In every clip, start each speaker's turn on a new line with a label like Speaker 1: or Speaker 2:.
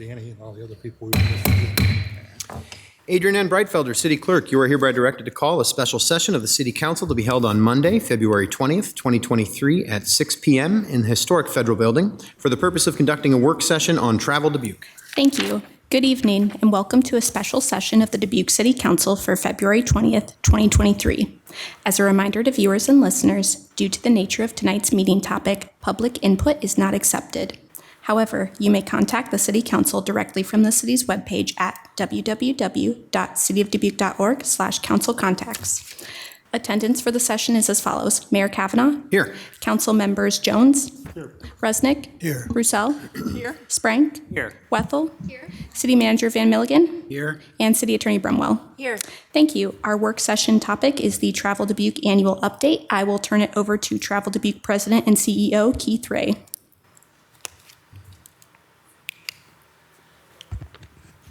Speaker 1: Danny and all the other people we missed.
Speaker 2: Adrian N. Breitfelder, City Clerk, you are hereby directed to call a special session of the City Council to be held on Monday, February 20th, 2023 at 6 p.m. in the historic Federal Building for the purpose of conducting a work session on Travel Dubuque.
Speaker 3: Thank you. Good evening, and welcome to a special session of the Dubuque City Council for February 20th, 2023. As a reminder to viewers and listeners, due to the nature of tonight's meeting topic, public input is not accepted. However, you may contact the City Council directly from the city's webpage at www.cityofdubuque.org/council-contacts. Attendance for the session is as follows. Mayor Kavanaugh?
Speaker 2: Here.
Speaker 3: Council members Jones?
Speaker 1: Here.
Speaker 3: Rusnick?
Speaker 1: Here.
Speaker 3: Roussel? Here. Sprank?
Speaker 2: Here.
Speaker 3: Wethel? Here. City Manager Van Milligan?
Speaker 2: Here.
Speaker 3: And City Attorney Brumwell?
Speaker 4: Here.
Speaker 3: Thank you. Our work session topic is the Travel Dubuque Annual Update. I will turn it over to Travel Dubuque President and CEO Keith Ray.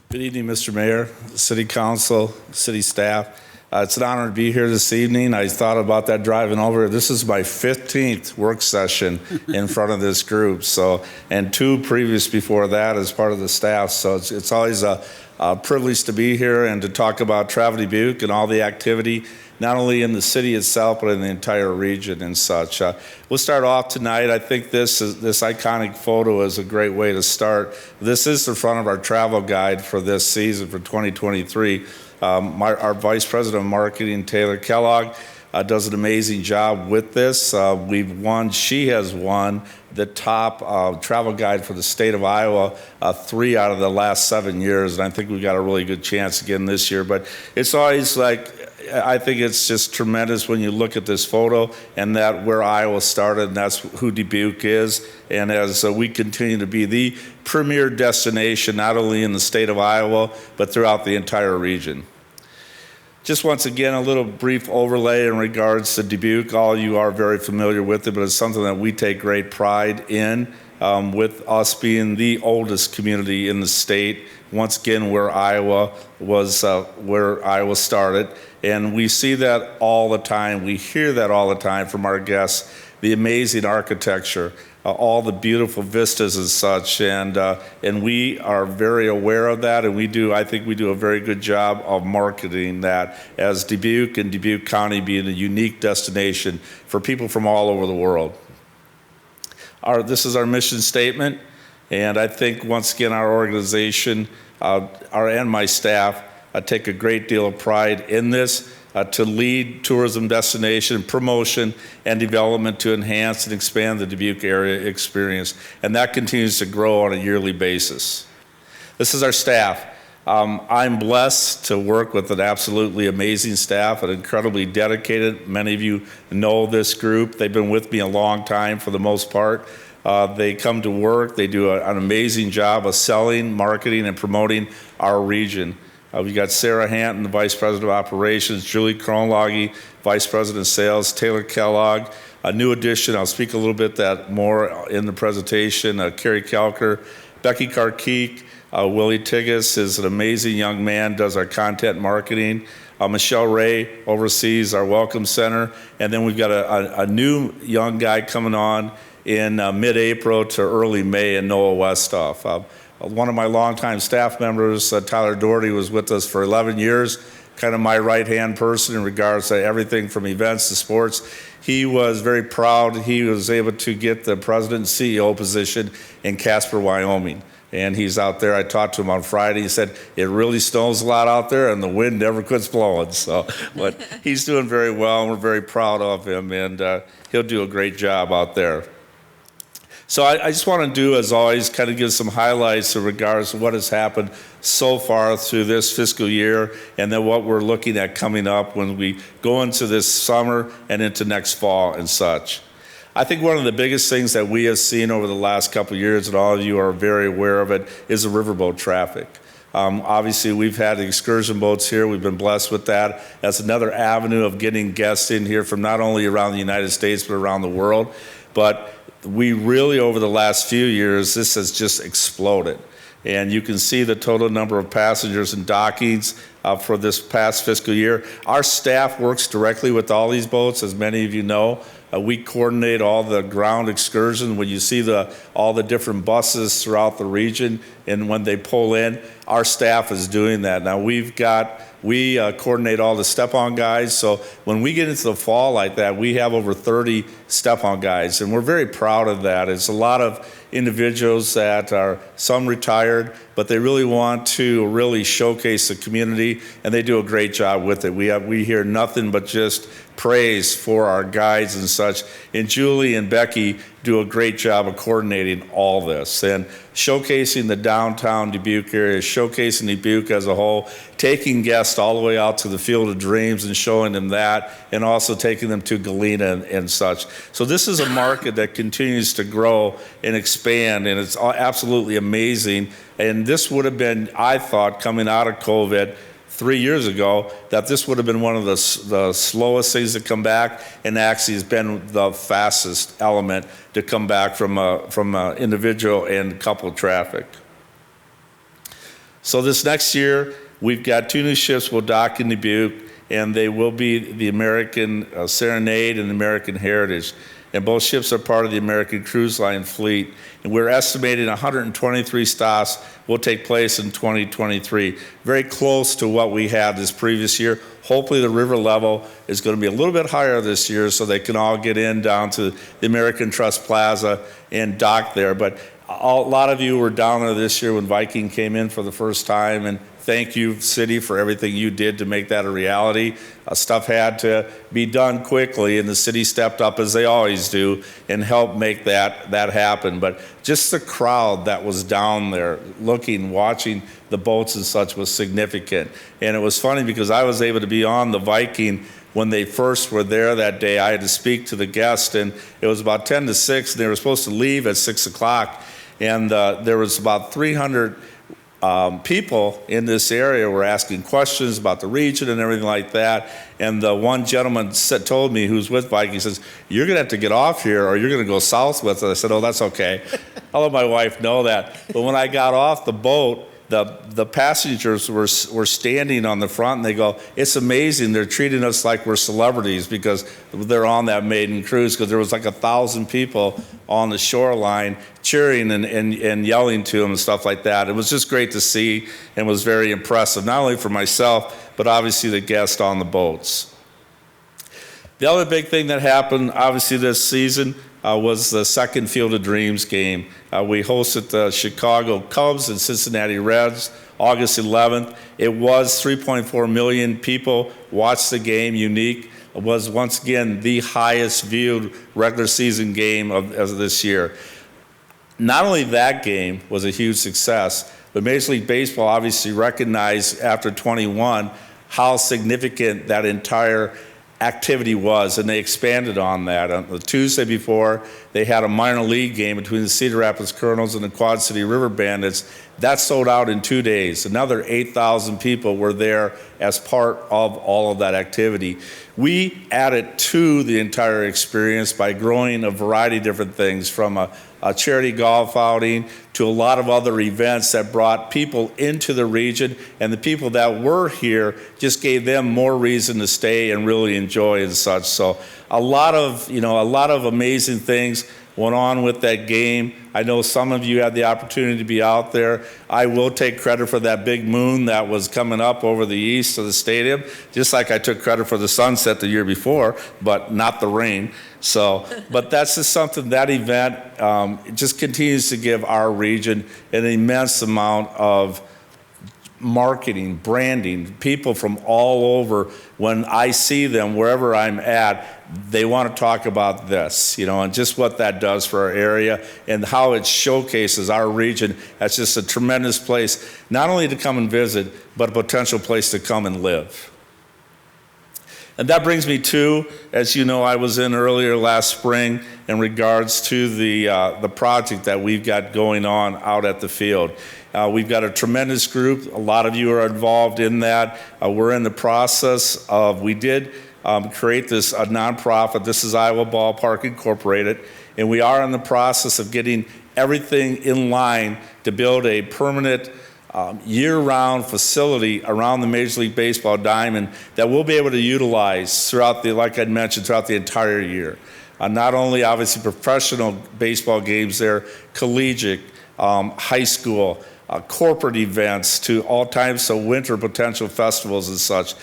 Speaker 5: Good evening, Mr. Mayor, City Council, City staff. It's an honor to be here this evening. I thought about that driving over. This is my 15th work session in front of this group, and 2 previous before that as part of the staff. So it's always a privilege to be here and to talk about Travel Dubuque and all the activity, not only in the city itself, but in the entire region and such. We'll start off tonight. I think this iconic photo is a great way to start. This is the front of our travel guide for this season for 2023. Our Vice President of Marketing, Taylor Kellogg, does an amazing job with this. She has won the top travel guide for the state of Iowa 3 out of the last 7 years, and I think we've got a really good chance again this year. But it's always I think it's just tremendous when you look at this photo and that where Iowa started, and that's who Dubuque is. And as we continue to be the premier destination, not only in the state of Iowa, but throughout the entire region. Just once again, a little brief overlay in regards to Dubuque. All you are very familiar with it, but it's something that we take great pride in, with us being the oldest community in the state. Once again, where Iowa started. And we see that all the time. We hear that all the time from our guests, the amazing architecture, all the beautiful vistas and such. And we are very aware of that. And I think we do a very good job of marketing that as Dubuque and Dubuque County being a unique destination for people from all over the world. This is our mission statement. And I think, once again, our organization and my staff take a great deal of pride in this to lead tourism destination promotion and development to enhance and expand the Dubuque area experience. And that continues to grow on a yearly basis. This is our staff. I'm blessed to work with an absolutely amazing staff, and incredibly dedicated. Many of you know this group. They've been with me a long time for the most part. They come to work. They do an amazing job of selling, marketing, and promoting our region. We've got Sarah Hanton, the Vice President of Operations, Julie Kronlogge, Vice President of Sales, Taylor Kellogg, a new addition, I'll speak a little bit that more in the presentation, Carrie Kelker, Becky Karkeek, Willie Tigas is an amazing young man, does our content marketing. Michelle Ray oversees our Welcome Center, and then we've got a new young guy coming on in mid-April to early May, and Noah Westoff. One of my longtime staff members, Tyler Doherty, was with us for 11 years, kind of my right-hand person in regards to everything from events to sports. He was very proud. He was able to get the president and CEO position in Casper, Wyoming. And he's out there. I talked to him on Friday. He said, it really snows a lot out there and the wind never quits blowing. But he's doing very well, and we're very proud of him, and he'll do a great job out there. So I just want to do, as always, kind of give some highlights in regards to what has happened so far through this fiscal year, and then what we're looking at coming up when we go into this summer and into next fall and such. I think one of the biggest things that we have seen over the last couple of years, and all of you are very aware of it, is the riverboat traffic. Obviously, we've had excursion boats here. We've been blessed with that. That's another avenue of getting guests in here from not only around the United States, but around the world. But we really, over the last few years, this has just exploded. and you can see the total number of passengers and dockings for this past fiscal year. Our staff works directly with all these boats, as many of you know. We coordinate all the ground excursions. When you see all the different buses throughout the region, and when they pull in, our staff is doing that. Now we coordinate all the step-on guides. So when we get into the fall like that, we have over 30 step-on guides, and we're very proud of that. It's a lot of individuals that are some retired, but they really want to really showcase the community, and they do a great job with it. We hear nothing but just praise for our guides and such. And Julie and Becky do a great job of coordinating all this and showcasing the downtown Dubuque area, showcasing Dubuque as a whole, taking guests all the way out to the Field of Dreams and showing them that, and also taking them to Galena and such. So this is a market that continues to grow and expand, and it's absolutely amazing. And this would have been, I thought, coming out of COVID 3 years ago, that this would have been one of the slowest things to come back, and actually has been the fastest element to come back from individual and couple traffic. So this next year, we've got 2 new ships will dock in Dubuque, and they will be the American Serenade and American Heritage. And both ships are part of the American Cruise Line fleet. And we're estimating 123 stops will take place in 2023, very close to what we had this previous year. Hopefully the river level is going to be a little bit higher this year so they can all get in down to the American Trust Plaza and dock there. But a lot of you were down there this year when Viking came in for the first time, and thank you, City, for everything you did to make that a reality. Stuff had to be done quickly, and the city stepped up, as they always do, and helped make that happen. But just the crowd that was down there looking, watching the boats and such was significant. And it was funny because I was able to be on the Viking when they first were there that day. I had to speak to the guest, and it was about 10 to 6, and they were supposed to leave at 6 o'clock. And there was about 300 people in this area were asking questions about the region and everything like that. And the one gentleman told me, who's with Viking, he says, "You're going to have to get off here or you're going to go south with it." I said, "Oh, that's okay." I'll let my wife know that. But when I got off the boat, the passengers were standing on the front, and they go, "It's amazing. They're treating us like we're celebrities because they're on that maiden cruise," because there was like 1,000 people on the shoreline cheering and yelling to them and stuff like that. It was just great to see, and was very impressive, not only for myself, but obviously the guests on the boats. The other big thing that happened, obviously, this season was the second Field of Dreams game. We hosted the Chicago Cubs and Cincinnati Reds August 11th. It was 3.4 million people watched the game. Unique. It was once again the highest viewed regular season game of this year. Not only that game was a huge success, but Major League Baseball obviously recognized after 21 how significant that entire activity was, and they expanded on that. On the Tuesday before, they had a minor league game between the Cedar Rapids Colonels and the Quad City River Bandits. That sold out in 2 days. Another 8,000 people were there as part of all of that activity. We added to the entire experience by growing a variety of different things, from a charity golf outing to a lot of other events that brought people into the region, and the people that were here just gave them more reason to stay and really enjoy and such. So a lot of amazing things went on with that game. I know some of you had the opportunity to be out there. I will take credit for that big moon that was coming up over the east of the stadium, just like I took credit for the sunset the year before, but not the rain. So, but that's just something, that event it just continues to give our region an immense amount of marketing, branding. People from all over, when I see them wherever I'm at, they want to talk about this, and just what that does for our area and how it showcases our region as just a tremendous place, not only to come and visit, but a potential place to come and live. And that brings me to, as you know, I was in earlier last spring in regards to the project that we've got going on out at the field. We've got a tremendous group. A lot of you are involved in that. We're in the process of, we did create this nonprofit. This is Iowa Ballpark Incorporated, and we are in the process of getting everything in line to build a permanent year-round facility around the Major League Baseball diamond that we'll be able to utilize throughout like I'd mentioned, throughout the entire year. Not only obviously professional baseball games there, collegiate, high school, corporate events, to all types of winter potential festivals and such.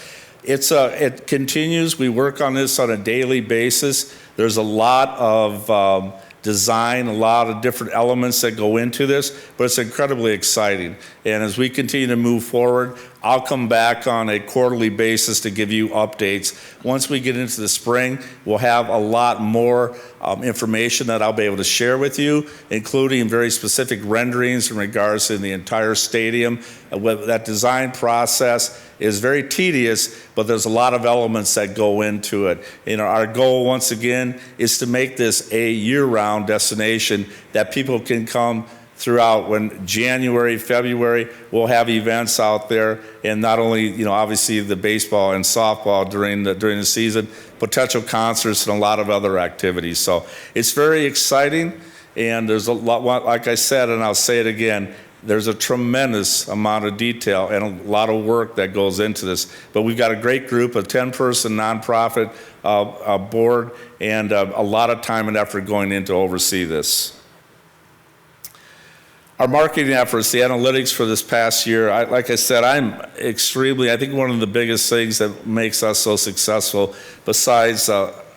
Speaker 5: It continues. We work on this on a daily basis. There's a lot of design, a lot of different elements that go into this, but it's incredibly exciting. And as we continue to move forward, I'll come back on a quarterly basis to give you updates. Once we get into the spring, we'll have a lot more information that I'll be able to share with you, including very specific renderings in regards to the entire stadium. That design process is very tedious, but there's a lot of elements that go into it. Our goal, once again, is to make this a year-round destination that people can come throughout. When January, February, we'll have events out there, and not only, obviously the baseball and softball during the season, potential concerts and a lot of other activities. So it's very exciting, and there's a lot, like I said, and I'll say it again, there's a tremendous amount of detail and a lot of work that goes into this. But we've got a great group, a 10-person nonprofit board, and a lot of time and effort going in to oversee this. Our marketing efforts, the analytics for this past year, like I said, I think one of the biggest things that makes us so successful, besides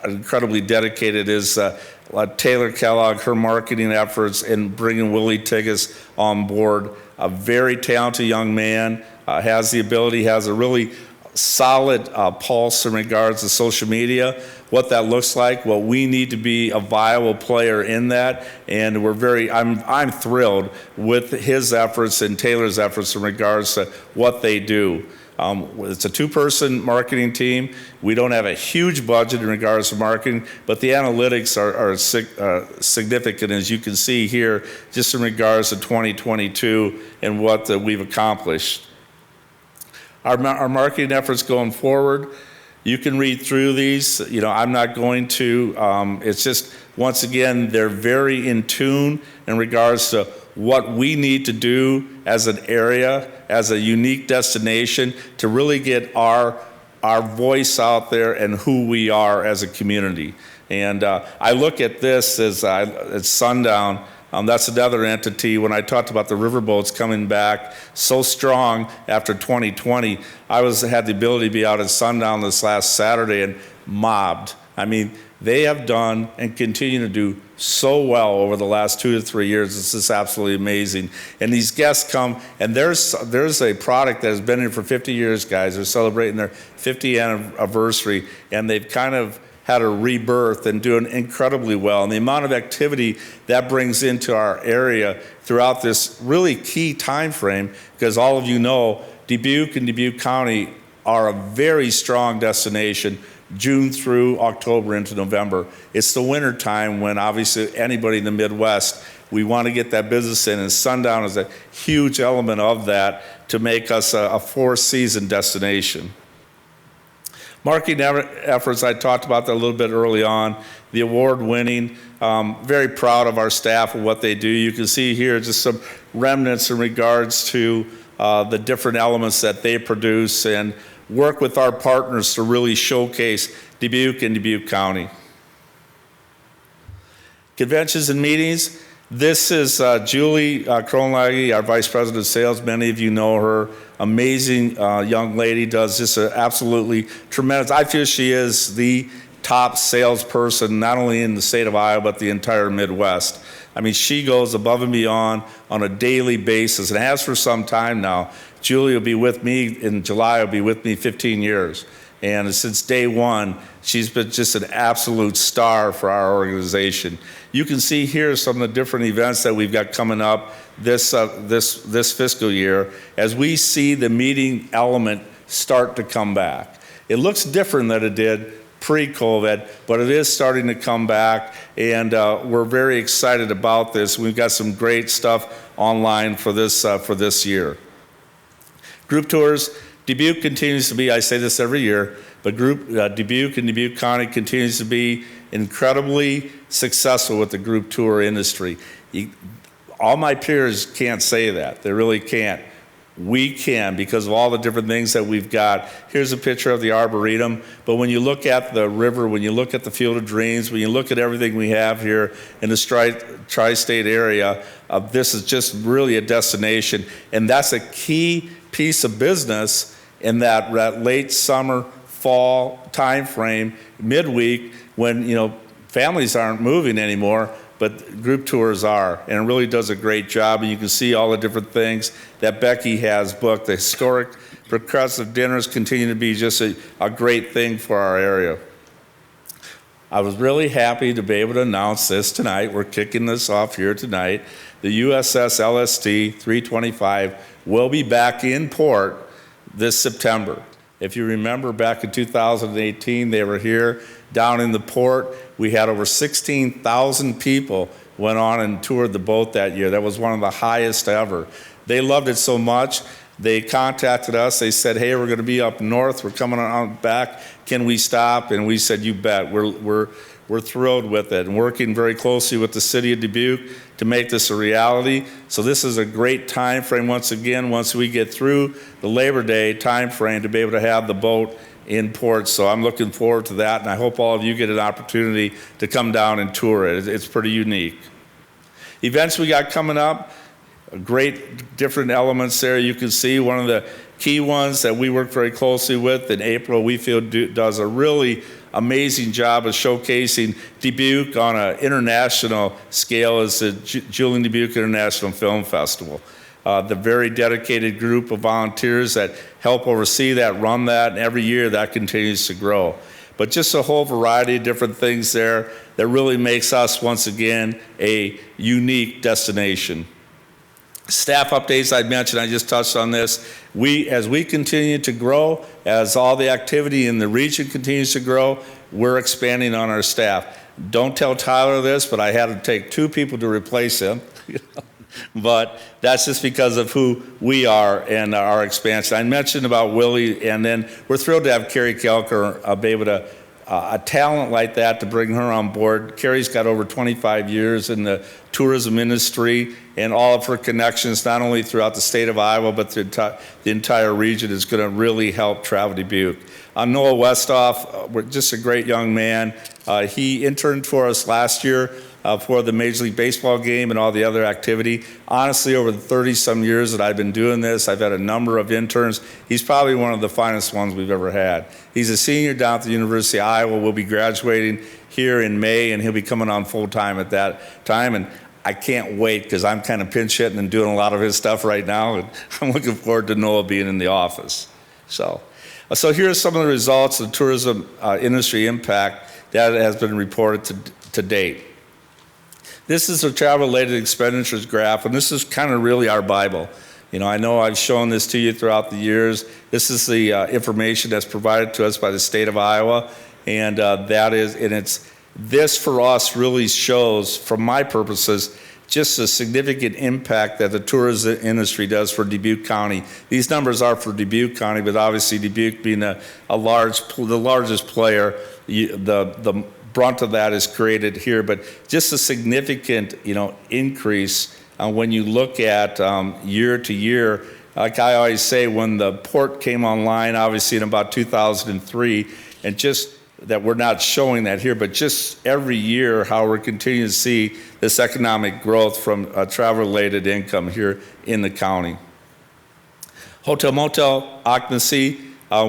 Speaker 5: incredibly dedicated, is Taylor Kellogg, her marketing efforts in bringing Willie Tigas on board. A very talented young man, has the ability, has a really solid pulse in regards to social media, what that looks like, what we need to be a viable player in that, and I'm thrilled with his efforts and Taylor's efforts in regards to what they do. It's a two-person marketing team. We don't have a huge budget in regards to marketing, but the analytics are significant, as you can see here, just in regards to 2022 and what we've accomplished. Our marketing efforts going forward, you can read through these. I'm not going to. It's just, once again, they're very in tune in regards to what we need to do as an area, as a unique destination, to really get our voice out there and who we are as a community. And I look at this as Sundown. That's another entity. When I talked about the riverboats coming back so strong after 2020, I had the ability to be out at Sundown this last Saturday and mobbed. I mean, they have done and continue to do so well over the last 2 to 3 years. It's just absolutely amazing. And these guests come, and there's a product that has been here for 50 years, guys. They're celebrating their 50th anniversary, and they've kind of had a rebirth and doing incredibly well. And the amount of activity that brings into our area throughout this really key time frame, because all of you know, Dubuque and Dubuque County are a very strong destination June through October into November. It's the winter time when obviously anybody in the Midwest, we want to get that business in, and Sundown is a huge element of that to make us a four-season destination. Marketing efforts, I talked about that a little bit early on. The award-winning, very proud of our staff and what they do. You can see here just some remnants in regards to the different elements that they produce, and work with our partners to really showcase Dubuque and Dubuque County. Conventions and meetings. This is Julie Kronlage, our Vice President of Sales. Many of you know her. Amazing young lady, does just absolutely tremendous. I feel she is the top salesperson, not only in the state of Iowa, but the entire Midwest. I mean, she goes above and beyond on a daily basis, and has for some time now. Julie will be with me in July, will be with me 15 years. And since day one, she's been just an absolute star for our organization. You can see here some of the different events that we've got coming up this fiscal year as we see the meeting element start to come back. It looks different than it did pre-COVID, but it is starting to come back, and we're very excited about this. We've got some great stuff online for this year. Group tours. Dubuque continues to be, I say this every year, but Dubuque and Dubuque County continues to be incredibly successful with the group tour industry. all my peers can't say that. They really can't. We can because of all the different things that we've got. Here's a picture of the Arboretum. But when you look at the river, when you look at the Field of Dreams, when you look at everything we have here in the tri-state area, this is just really a destination. And that's a key piece of business in that late summer, fall time frame, midweek, when families aren't moving anymore, but group tours are, and it really does a great job. And you can see all the different things that Becky has booked. The historic progressive dinners continue to be just a great thing for our area. I was really happy to be able to announce this tonight. We're kicking this off here tonight. The USS LST 325 will be back in port this September. If you remember back in 2018, they were here down in the port. We had over 16,000 people went on and toured the boat that year. That was one of the highest ever. They loved it so much, they contacted us. They said, hey, we're going to be up north. We're coming on back. Can we stop? And we said, you bet. We're thrilled with it and working very closely with the city of Dubuque to make this a reality. So this is a great time frame once again, once we get through the Labor Day time frame to be able to have the boat in port. So I'm looking forward to that, and I hope all of you get an opportunity to come down and tour it. It's pretty unique. Events we got coming up, great different elements there. You can see one of the key ones that we work very closely with in April, we feel does a really amazing job of showcasing Dubuque on an international scale is the Julian Dubuque International Film Festival. The very dedicated group of volunteers that help oversee that, run that, and every year that continues to grow. But just a whole variety of different things there that really makes us, once again, a unique destination. Staff updates I mentioned, I just touched on this. As we continue to grow, as all the activity in the region continues to grow, we're expanding on our staff. Don't tell Tyler this, but I had to take 2 people to replace him. But that's just because of who we are and our expansion. I mentioned about Willie, and then we're thrilled to have Carrie Kelker be able to, a talent like that, to bring her on board. Carrie's got over 25 years in the tourism industry, and all of her connections, not only throughout the state of Iowa, but the entire region, is going to really help Travel Dubuque. Noah Westhoff, we're just a great young man. He interned for us last year for the Major League Baseball game and all the other activity. Honestly, over the 30-some years that I've been doing this, I've had a number of interns. He's probably one of the finest ones we've ever had. He's a senior down at the University of Iowa. We'll be graduating here in May, and he'll be coming on full-time at that time. And I can't wait because I'm kind of pinch hitting and doing a lot of his stuff right now. And I'm looking forward to Noah being in the office. So here are some of the results of the tourism industry impact that has been reported to date. This is a travel-related expenditures graph, and this is kind of really our Bible. I know I've shown this to you throughout the years. This is the information that's provided to us by the state of Iowa, and this for us really shows, from my purposes, just a significant impact that the tourism industry does for Dubuque County. These numbers are for Dubuque County, but obviously Dubuque being the largest player, the brunt of that is created here, but just a significant, increase when you look at year to year. Like I always say, when the port came online, obviously in about 2003, and just that we're not showing that here, but just every year how we're continuing to see this economic growth from travel-related income here in the county. Hotel motel occupancy,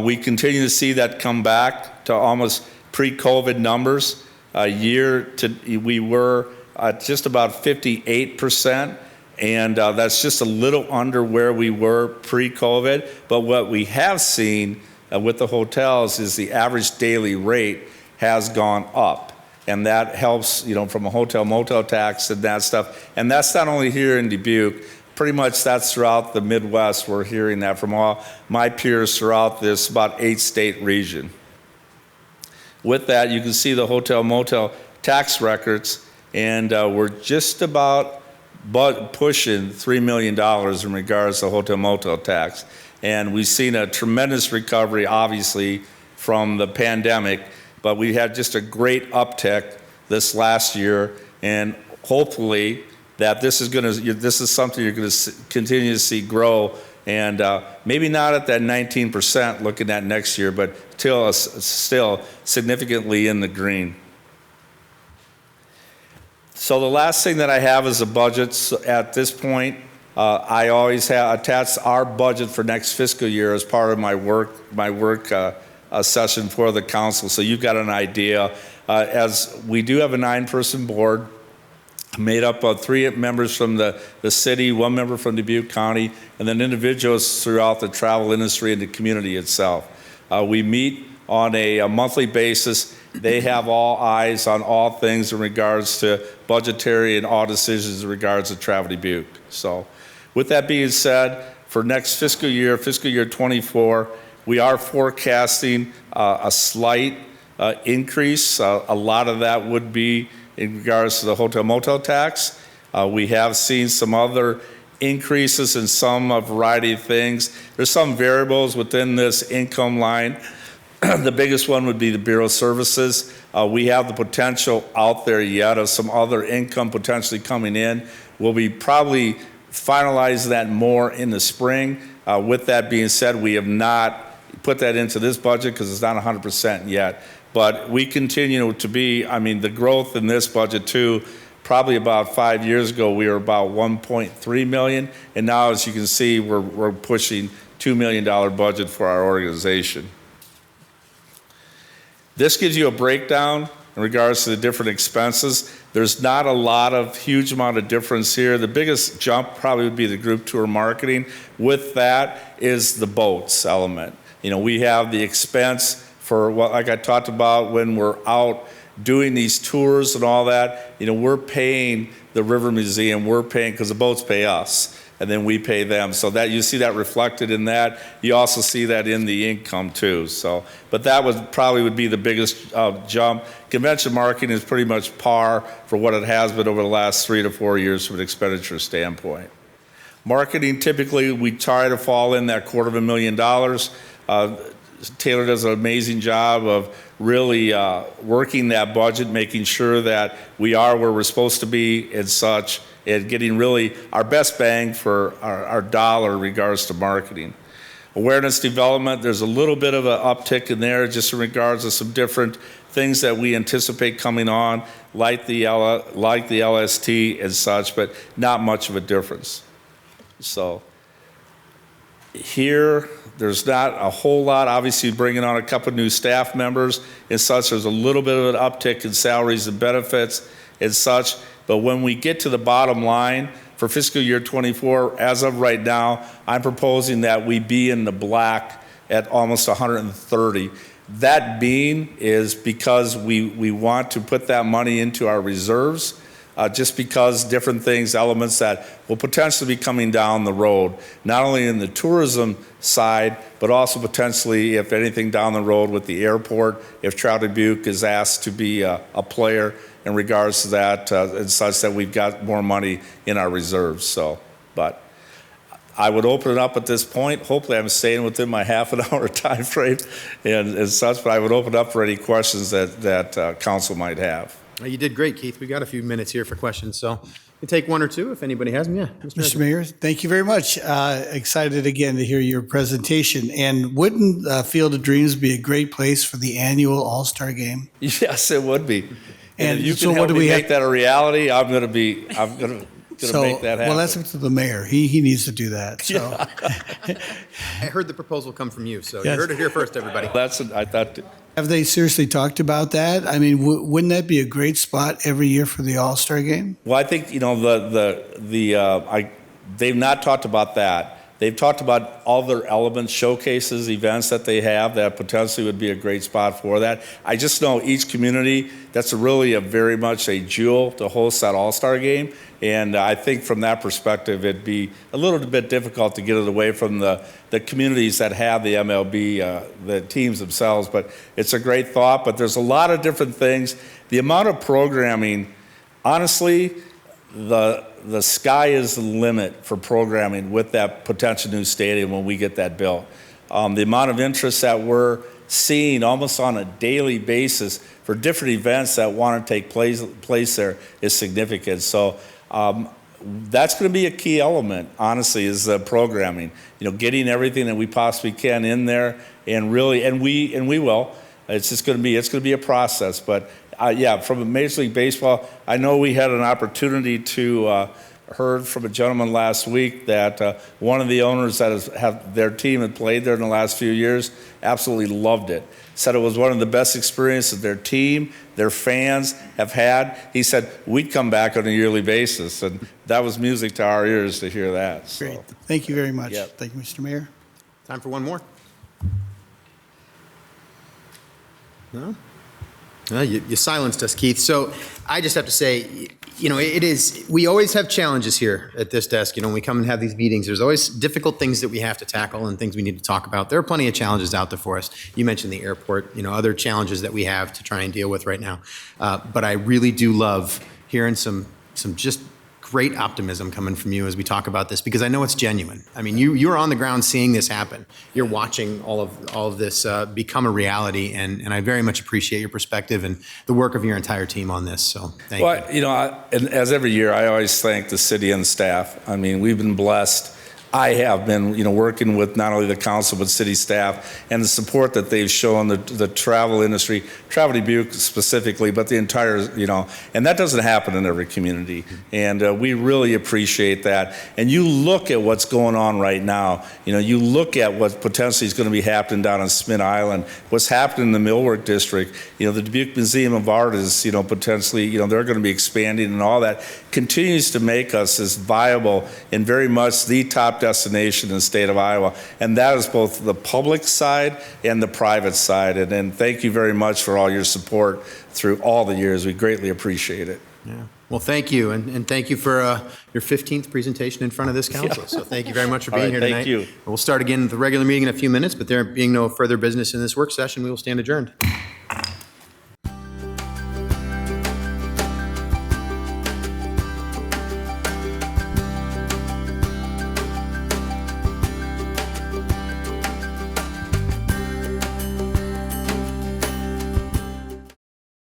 Speaker 5: we continue to see that come back to almost pre-COVID numbers. We were at just about 58%, and that's just a little under where we were pre-COVID. But what we have seen with the hotels is the average daily rate has gone up, and that helps, from a hotel motel tax and that stuff. And that's not only here in Dubuque. Pretty much that's throughout the Midwest. We're hearing that from all my peers throughout this about 8-state region. With that, you can see the hotel motel tax records, and we're just about pushing $3 million in regards to hotel motel tax. And we've seen a tremendous recovery, obviously, from the pandemic, but we had just a great uptick this last year, and hopefully that this is something you're going to continue to see grow, and maybe not at that 19% looking at next year, but still significantly in the green. So the last thing that I have is the budgets. At this point, I always have attached our budget for next fiscal year as part of my work session for the council. So you've got an idea. As we do have a 9-person board made up of 3 members from the city, 1 member from Dubuque County, and then individuals throughout the travel industry and the community itself. We meet on a monthly basis. They have all eyes on all things in regards to budgetary and all decisions in regards to Travel Dubuque. So with that being said, for next fiscal year 24, we are forecasting a slight increase. A lot of that would be in regards to the hotel motel tax. We have seen some other increases in some variety of things. There's some variables within this income line. The biggest one would be the Bureau services. We have the potential out there yet of some other income potentially coming in. We'll be probably finalizing that more in the spring. With that being said, we have not put that into this budget because it's not 100% yet. But we continue to be, the growth in this budget too, probably about 5 years ago, we were about 1.3 million. And now, as you can see, we're pushing $2 million budget for our organization. This gives you a breakdown in regards to the different expenses. There's not a lot of huge amount of difference here. The biggest jump probably would be the group tour marketing. With that is the boats element. We have the expense for what, like I talked about, when we're out doing these tours and all that, we're paying the River Museum, we're paying, because the boats pay us, and then we pay them. So that you see that reflected in that. You also see that in the income too. So, but that probably would be the biggest jump. Convention marketing is pretty much par for what it has been over the last 3 to 4 years from an expenditure standpoint. Marketing, typically we try to fall in that $250,000. Taylor does an amazing job of really working that budget, making sure that we are where we're supposed to be and such, and getting really our best bang for our dollar in regards to marketing. Awareness development, there's a little bit of an uptick in there just in regards to some different things that we anticipate coming on, like the LST and such, but not much of a difference. So here, there's not a whole lot. Obviously, bringing on a couple new staff members and such, there's a little bit of an uptick in salaries and benefits and such. But when we get to the bottom line for fiscal year 24, as of right now, I'm proposing that we be in the black at almost 130. That being is because we want to put that money into our reserves. Just because different things, elements that will potentially be coming down the road, not only in the tourism side, but also potentially, if anything, down the road with the airport, if Travel Dubuque is asked to be a player in regards to that, and such that we've got more money in our reserves. So, but I would open it up at this point. Hopefully I'm staying within my half an hour time frame and such, but I would open it up for any questions that council might have.
Speaker 2: You did great, Keith. We got a few minutes here for questions, so you take 1 or 2 if anybody has them. Yeah,
Speaker 4: Mr. Mayor, thank you very much. Excited again to hear your presentation. And wouldn't Field of Dreams be a great place for the annual All-Star Game?
Speaker 5: Yes, it would be. And if you
Speaker 4: so
Speaker 5: can
Speaker 4: what
Speaker 5: help
Speaker 4: do
Speaker 5: me
Speaker 4: we
Speaker 5: make
Speaker 4: have?
Speaker 5: that a reality, I'm going to make that happen.
Speaker 4: Well, that's up to the mayor. He needs to do that. So
Speaker 2: I heard the proposal come from you, so
Speaker 4: Yes.
Speaker 2: you heard it here first, everybody.
Speaker 5: I thought.
Speaker 4: have they seriously talked about that? I mean, wouldn't that be a great spot every year for the All-Star Game?
Speaker 5: Well, I think they've not talked about that. They've talked about other elements, showcases, events that they have that potentially would be a great spot for that. I just know each community, that's really very much a jewel to host that All-Star Game. And I think from that perspective, it'd be a little bit difficult to get it away from the communities that have the MLB, the teams themselves. But it's a great thought, but there's a lot of different things. The amount of programming, honestly, the sky is the limit for programming with that potential new stadium when we get that built. The amount of interest that we're seeing almost on a daily basis for different events that want to take place there is significant. So that's going to be a key element, honestly, is programming. Getting everything that we possibly can in there, and really, and we will. It's going to be a process. But yeah, from Major League Baseball, I know we had an opportunity to heard from a gentleman last week that one of the owners that have their team had played there in the last few years absolutely loved it. Said it was one of the best experiences their team, their fans have had. He said, we'd come back on a yearly basis, and that was music to our ears to hear that. So.
Speaker 4: Great. Thank you very much.
Speaker 5: Yep.
Speaker 4: Thank you, Mr. Mayor.
Speaker 2: Time for one more. No? No, you silenced us, Keith. So I just have to say, we always have challenges here at this desk. When we come and have these meetings, there's always difficult things that we have to tackle and things we need to talk about. There are plenty of challenges out there for us. You mentioned the airport, other challenges that we have to try and deal with right now. But I really do love hearing some just great optimism coming from you as we talk about this, because I know it's genuine. I mean, you're on the ground seeing this happen. You're watching all of this become a reality, and I very much appreciate your perspective and the work of your entire team on this. So thank you.
Speaker 5: And as every year, I always thank the city and staff. I mean, we've been blessed. I have been, working with not only the council but city staff, and the support that they've shown the travel industry, Travel Dubuque specifically, but the entire, and that doesn't happen in every community. And we really appreciate that. And you look at what's going on right now. You look at what potentially is going to be happening down on Smith Island, what's happening in the Millwork District. The Dubuque Museum of Art is, potentially, they're going to be expanding, and all that continues to make us as viable and very much the top destination in the state of Iowa. And that is both the public side and the private side. And thank you very much for all your support through all the years. We greatly appreciate it.
Speaker 2: Yeah. Well, thank you. And thank you for your 15th presentation in front of this council. So thank you very much for being here tonight.
Speaker 5: Thank you.
Speaker 2: We'll start again the regular meeting in a few minutes, but there being no further business in this work session, we will stand adjourned.